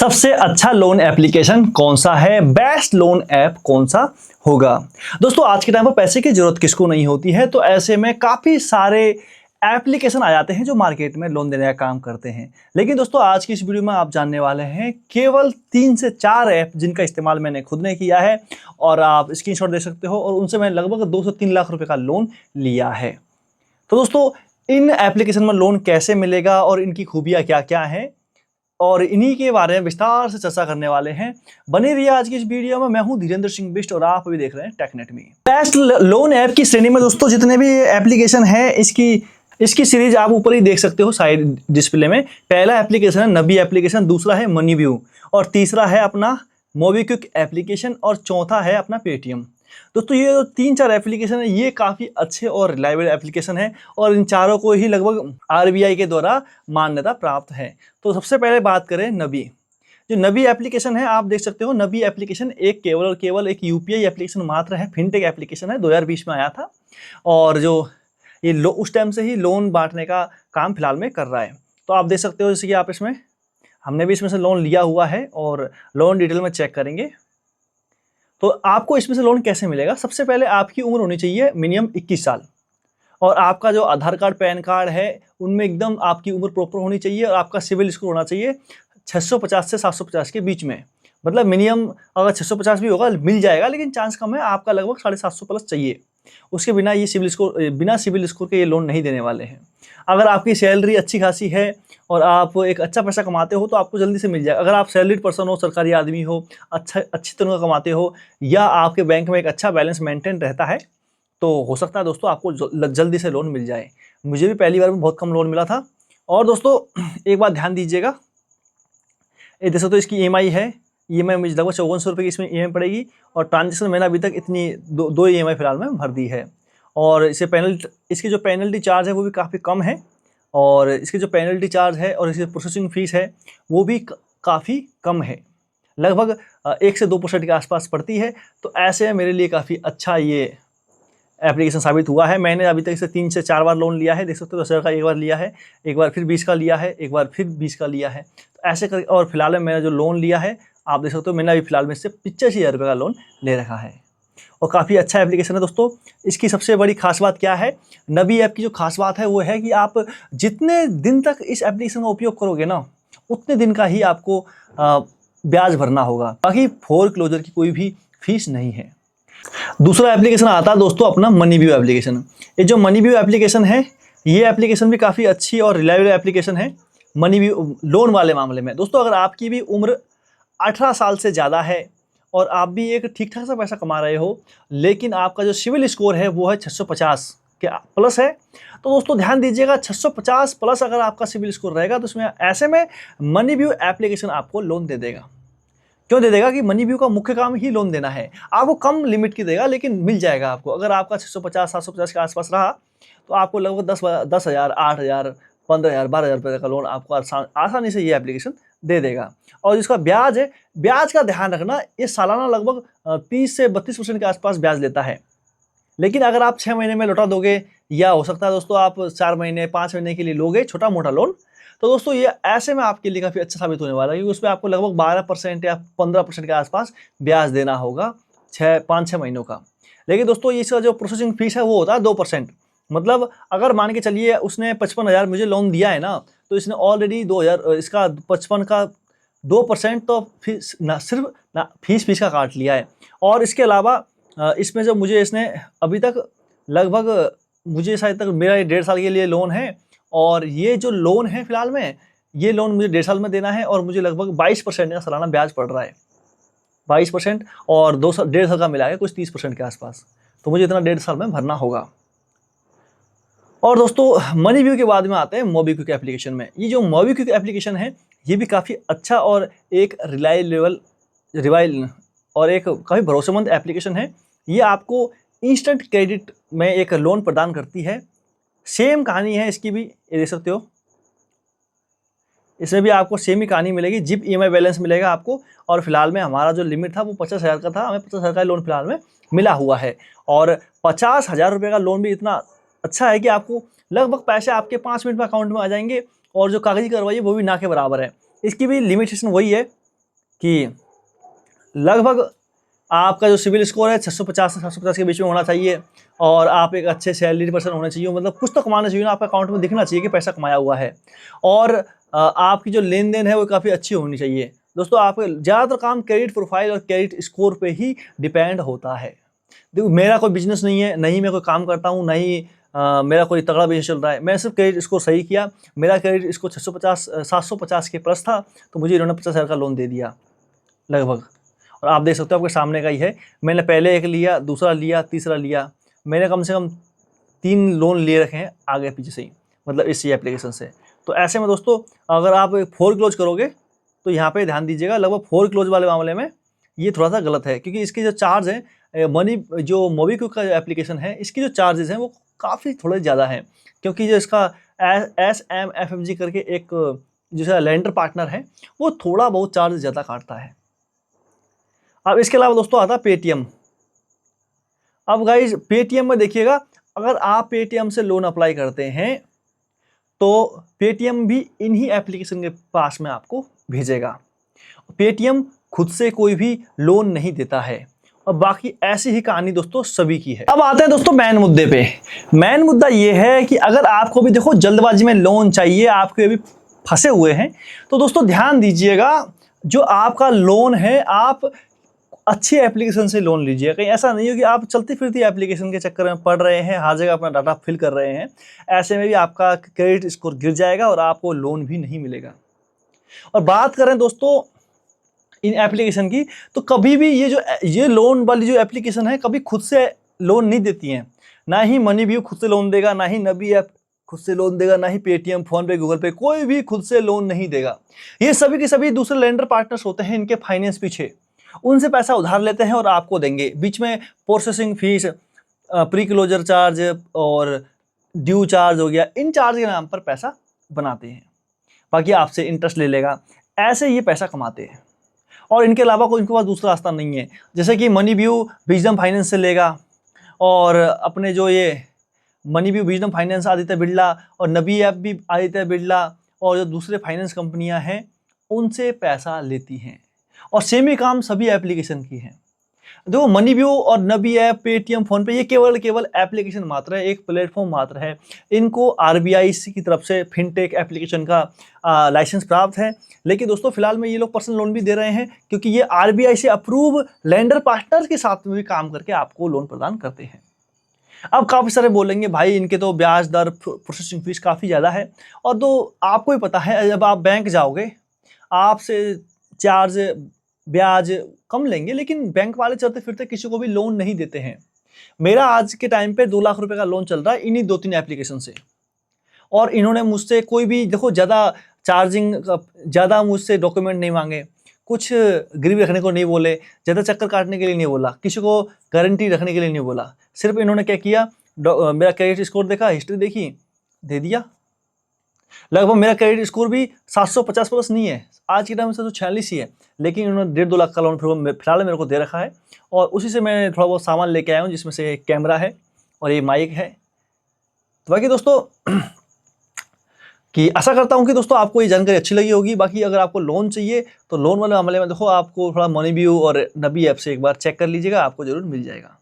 सबसे अच्छा loan application कौन सा है, बेस्ट लोन ऐप कौन सा होगा। दोस्तों आज के टाइम पर पैसे की जरूरत किसको नहीं होती है, तो ऐसे में काफी सारे एप्लीकेशन आ जाते हैं जो मार्केट में लोन देने का काम करते हैं। लेकिन दोस्तों आज की इस वीडियो में आप जानने वाले हैं केवल 3 से 4 ऐप जिनका इस्तेमाल मैंने खुद ने किया है और आप स्क्रीनशॉट दे सकते हो, और उनसे मैंने लगभग 2 से 3 लाख रुपए का लोन लिया है। तो दोस्तों इन एप्लीकेशन में लोन कैसे मिलेगा और इनकी खूबियां क्या क्या हैं, और इन्हीं के बारे में विस्तार से चर्चा करने वाले हैं। बने रहिए आज की इस वीडियो में। मैं हूं धीरेन्द्र सिंह बिष्ट और आप अभी देख रहे हैं टेकनेट में। बेस्ट लोन ऐप की श्रेणी में दोस्तों जितने भी एप्लीकेशन है इसकी सीरीज आप ऊपर ही देख सकते हो साइड डिस्प्ले में। पहला एप्लीकेशन है नबी एप्लीकेशन, दूसरा है मनीव्यू, और तीसरा है अपना मोबीक्विक एप्लीकेशन, और चौथा है अपना पेटीएम। दोस्तों ये जो 3-4 एप्लीकेशन है ये काफ़ी अच्छे और रिलायबल एप्लीकेशन है, और इन चारों को ही लगभग आरबीआई के द्वारा मान्यता प्राप्त है। तो सबसे पहले बात करें नबी। जो नबी एप्लीकेशन है आप देख सकते हो, नबी एप्लीकेशन एक केवल और केवल एक यूपीआई एप्लीकेशन मात्र है, फिनटेक एप्लीकेशन है, 2020 में आया था, और जो ये उस टाइम से ही लोन बांटने का काम फिलहाल में कर रहा है। तो आप देख सकते हो जैसे कि आप इसमें हमने भी इसमें से लोन लिया हुआ है और लोन डिटेल में चेक करेंगे। तो आपको इसमें से लोन कैसे मिलेगा, सबसे पहले आपकी उम्र होनी चाहिए मिनिमम 21 साल, और आपका जो आधार कार्ड पैन कार्ड है उनमें एकदम आपकी उम्र प्रॉपर होनी चाहिए, और आपका सिविल स्कोर होना चाहिए 650 से 750 के बीच में। मतलब मिनिमम अगर 650 भी होगा मिल जाएगा, लेकिन चांस कम है, आपका लगभग 750 प्लस चाहिए। उसके बिना ये बिना सिविल स्कोर के ये लोन नहीं देने वाले हैं। अगर आपकी सैलरी अच्छी खासी है और आप एक अच्छा पैसा कमाते हो तो आपको जल्दी से मिल जाएगा। अगर आप सैलरीड पर्सन हो, सरकारी आदमी हो, अच्छी तरह कमाते हो, या आपके बैंक में एक अच्छा बैलेंस मेंटेन रहता है, तो हो सकता है दोस्तों आपको जल्दी से लोन मिल जाए। मुझे भी पहली बार में बहुत कम लोन मिला था। और दोस्तों एक बात ध्यान दीजिएगा, ये देख सकते हो इसकी ईएमआई है, ईएमआई मुझे लगभग 5400 रुपये की इसमें ईएमआई पड़ेगी, और ट्रांजेक्शन मैंने अभी तक इतनी दो ईएमआई फिलहाल में भर दी है। और इसकी जो पेनल्टी चार्ज है वो भी काफ़ी कम है, और इसकी जो पेनल्टी चार्ज है और इसकी प्रोसेसिंग फ़ीस है वो भी काफ़ी कम है, लगभग 1 से 2% के आसपास पड़ती है। तो ऐसे में मेरे लिए काफ़ी अच्छा ये एप्लीकेशन साबित हुआ है। मैंने अभी तक इसे 3 से 4 बार लोन लिया है, देख सकते हो 10,000 का एक बार लिया है, एक बार फिर 20 का लिया है, एक बार फिर 20 का लिया है। तो ऐसे कर, और फिलहाल में मैंने जो लोन लिया है आप देख सकते हो, मैंने अभी फिलहाल में इससे 85,000 रुपये का लोन ले रखा है, और काफ़ी अच्छा एप्लीकेशन है दोस्तों। इसकी सबसे बड़ी खास बात क्या है, नबी ऐप की जो खास बात है वो है कि आप जितने दिन तक इस एप्लीकेशन का उपयोग करोगे ना, उतने दिन का ही आपको ब्याज भरना होगा, बाकी फोरक्लोजर की कोई भी फीस नहीं है। दूसरा एप्लीकेशन आता है दोस्तों अपना मनीव्यू एप्लीकेशन। ये जो मनीव्यू एप्लीकेशन है ये एप्लीकेशन भी काफ़ी अच्छी और रिलायबल एप्लीकेशन है मनीव्यू लोन वाले मामले में। दोस्तों अगर आपकी भी उम्र 18 साल से ज़्यादा है और आप भी एक ठीक ठाक सा पैसा कमा रहे हो, लेकिन आपका जो सिविल स्कोर है वो है 650 के प्लस है, तो दोस्तों ध्यान दीजिएगा 650 प्लस अगर आपका सिविल स्कोर रहेगा तो उसमें ऐसे में मनीव्यू एप्लीकेशन आपको लोन दे देगा। क्यों दे देगा कि मनीव्यू का मुख्य काम ही लोन देना है। आपको कम लिमिट की देगा लेकिन मिल जाएगा आपको। अगर आपका 650-750 के आसपास रहा तो आपको लगभग 10,000, 8,000, 15,000, 12,000 रुपये का लोन आपको आसानी से ये एप्लीकेशन दे देगा। और जिसका ब्याज है, ब्याज का ध्यान रखना, ये सालाना लगभग 30 से 32% के आसपास ब्याज लेता है। लेकिन अगर आप 6 महीने में लौटा दोगे, या हो सकता है दोस्तों आप 4 महीने 5 महीने के लिए लोगे छोटा मोटा लोन, तो दोस्तों ये ऐसे में आपके लिए काफ़ी अच्छा साबित होने वाला है, क्योंकि उसमें आपको लगभग 12% या 15% के आसपास ब्याज देना होगा 5-6 महीनों का। लेकिन दोस्तों इसका जो प्रोसेसिंग फीस है वो होता है 2%। मतलब अगर मान के चलिए उसने 55,000 मुझे लोन दिया है ना, तो इसने ऑलरेडी 2,000 इसका 55 का 2% तो फीस ना सिर्फ ना फीस का काट लिया है। और इसके अलावा इसमें जो मुझे इसने अभी तक लगभग मुझे शायद तक मेरा 1.5 साल के लिए लोन है, और ये जो लोन है फिलहाल में ये लोन मुझे 1.5 साल में देना है, और मुझे लगभग 22% का सालाना ब्याज पड़ रहा है। 22% और 1.5 साल का मिला है कुछ 30% के आसपास, तो मुझे इतना 1.5 साल में भरना होगा। और दोस्तों मनीव्यू के बाद में आते हैं मोबीक्विक एप्लीकेशन में। ये जो मोबीक्विक एप्लीकेशन है ये भी काफ़ी अच्छा और एक रिलायबल और एक काफ़ी भरोसेमंद एप्लीकेशन है। ये आपको इंस्टेंट क्रेडिट में एक लोन प्रदान करती है। सेम कहानी है इसकी भी, ये देख सकते हो, इसमें भी आपको सेम ही कहानी मिलेगी, जिप ईएमआई बैलेंस मिलेगा आपको। और फिलहाल में हमारा जो लिमिट था वो 50,000 का था, हमें 50,000 का लोन फिलहाल में मिला हुआ है। और 50,000 रुपये का लोन भी इतना अच्छा है कि आपको लगभग पैसे आपके 5 मिनट में अकाउंट में आ जाएंगे, और जो कागजी कार्रवाई है वो भी ना के बराबर है। इसकी भी लिमिटेशन वही है कि लगभग आपका जो सिविल स्कोर है 650 से 750 के बीच में होना चाहिए और आप एक अच्छे सैलरी पर्सन होने चाहिए, मतलब कुछ तो कमाना चाहिए ना, आपका अकाउंट में दिखना चाहिए कि पैसा कमाया हुआ है। और आपकी जो लेन देन है वो काफ़ी अच्छी होनी चाहिए। दोस्तों आपका ज़्यादातर काम क्रेडिट प्रोफाइल और क्रेडिट स्कोर पे ही डिपेंड होता है। देखो मेरा कोई बिजनेस नहीं है, नहीं मैं कोई काम करता हूँ, नहीं मेरा कोई तगड़ा बिजनेस चल रहा है, मैं सिर्फ क्रेडिट स्कोर सही किया, मेरा क्रेडिट स्कोर 750 के प्लस था, तो मुझे इन्होंने 50,000 का लोन दे दिया लगभग। और आप देख सकते हो आपके सामने का ही है, मैंने पहले एक लिया, दूसरा लिया, तीसरा लिया, मैंने कम से कम 3 लोन ले रखे हैं आगे पीछे से ही, मतलब इसी एप्लीकेशन से। तो ऐसे में दोस्तों अगर आप 4 क्लोज करोगे तो यहाँ पे ध्यान दीजिएगा, लगभग 4 क्लोज वाले मामले में ये थोड़ा सा गलत है, क्योंकि इसके जो चार्ज हैं मनी जो मोबीक्विक का जो एप्लीकेशन है इसकी जो चार्जेस हैं वो काफ़ी थोड़े ज़्यादा हैं, क्योंकि जो इसका SMFFG करके एक जो लेंडर पार्टनर है वो थोड़ा बहुत चार्ज ज़्यादा काटता है। अब इसके अलावा दोस्तों आता है पेटीएम। अब गाइज पेटीएम में देखिएगा, अगर आप पेटीएम से लोन अप्लाई करते हैं तो पेटीएम भी इन्हीं एप्लीकेशन के पास में आपको भेजेगा। पेटीएम खुद से कोई भी लोन नहीं देता है। और बाकी ऐसी ही कहानी दोस्तों सभी की है। अब आते हैं दोस्तों मेन मुद्दे पे। मेन मुद्दा ये है कि अगर आपको भी देखो जल्दबाजी में लोन चाहिए, आपके भी फंसे हुए हैं, तो दोस्तों ध्यान दीजिएगा, जो आपका लोन है आप अच्छी एप्लीकेशन से लोन लीजिए। कहीं ऐसा नहीं हो कि आप चलती फिरती एप्लीकेशन के चक्कर में पड़ रहे हैं, हर जगह अपना डाटा फिल कर रहे हैं, ऐसे में भी आपका क्रेडिट स्कोर गिर जाएगा और आपको लोन भी नहीं मिलेगा। और बात करें दोस्तों इन एप्लीकेशन की, तो कभी भी ये लोन वाली जो एप्लीकेशन है कभी खुद से लोन नहीं देती हैं। ना ही मनीव्यू खुद से लोन देगा, ना ही नबी ऐप खुद से लोन देगा, ना ही पेटीएम, फोन पे, गूगल पे, कोई भी खुद से लोन नहीं देगा। ये सभी के सभी दूसरे लेंडर पार्टनर्स होते हैं इनके फाइनेंस पीछे, उनसे पैसा उधार लेते हैं और आपको देंगे। बीच में processing fees, pre closure charge और ड्यू चार्ज हो गया, इन चार्ज के नाम पर पैसा बनाते हैं, बाकी आपसे इंटरेस्ट ले लेगा। ऐसे ये पैसा कमाते हैं और इनके अलावा कोई इनके पास दूसरा रास्ता नहीं है। जैसे कि मनीव्यू विजडम फाइनेंस से लेगा, और अपने जो ये MoneyView, wisdom finance, Aditya Birla और नबी ऐप भी आदित्य बिरला और जो दूसरे फाइनेंस कंपनियां हैं उनसे पैसा लेती हैं। और सेम ही काम सभी एप्लीकेशन की है। देखो मनीव्यू और नबी ऐप, पेटीएम, फोन पे, ये केवल एप्लीकेशन मात्र है, एक प्लेटफॉर्म मात्र है। इनको आरबीआई की तरफ से फिनटेक एप्लीकेशन का लाइसेंस प्राप्त है। लेकिन दोस्तों फिलहाल में ये लोग पर्सनल लोन भी दे रहे हैं, क्योंकि ये आरबीआई से अप्रूव लेंडर पार्टनर के साथ में भी काम करके आपको लोन प्रदान करते हैं। अब काफ़ी सारे बोलेंगे भाई इनके तो ब्याज दर, प्रोसेसिंग फीस काफ़ी ज़्यादा है। और तो आपको ही पता है, जब आप बैंक जाओगे आपसे चार्ज, ब्याज कम लेंगे, लेकिन बैंक वाले चलते फिरते किसी को भी लोन नहीं देते हैं। मेरा आज के टाइम पे 2 लाख रुपए का लोन चल रहा है इन्हीं 2-3 एप्लीकेशन से। और इन्होंने मुझसे कोई भी देखो ज़्यादा चार्जिंग, ज़्यादा मुझसे डॉक्यूमेंट नहीं मांगे, कुछ गिरवी रखने को नहीं बोले, ज़्यादा चक्कर काटने के लिए नहीं बोला, किसी को गारंटी रखने के लिए नहीं बोला। सिर्फ इन्होंने क्या किया, मेरा क्रेडिट स्कोर देखा, हिस्ट्री देखी, दे दिया। लगभग मेरा क्रेडिट स्कोर भी 750 प्लस नहीं है, आज के टाइम में 746 ही है, लेकिन उन्होंने 1.5-2 लाख का लोन फिलहाल मेरे को दे रखा है। और उसी से मैं थोड़ा बहुत सामान लेके आया हूँ, जिसमें से एक कैमरा है और ये माइक है। तो बाकी दोस्तों कि आशा करता हूँ कि दोस्तों आपको ये जानकारी अच्छी लगी होगी। बाकी अगर आपको लोन चाहिए तो लोन वाले मामले में देखो आपको थोड़ा मनीव्यू और नबी ऐप से एक बार चेक कर लीजिएगा, आपको जरूर मिल जाएगा।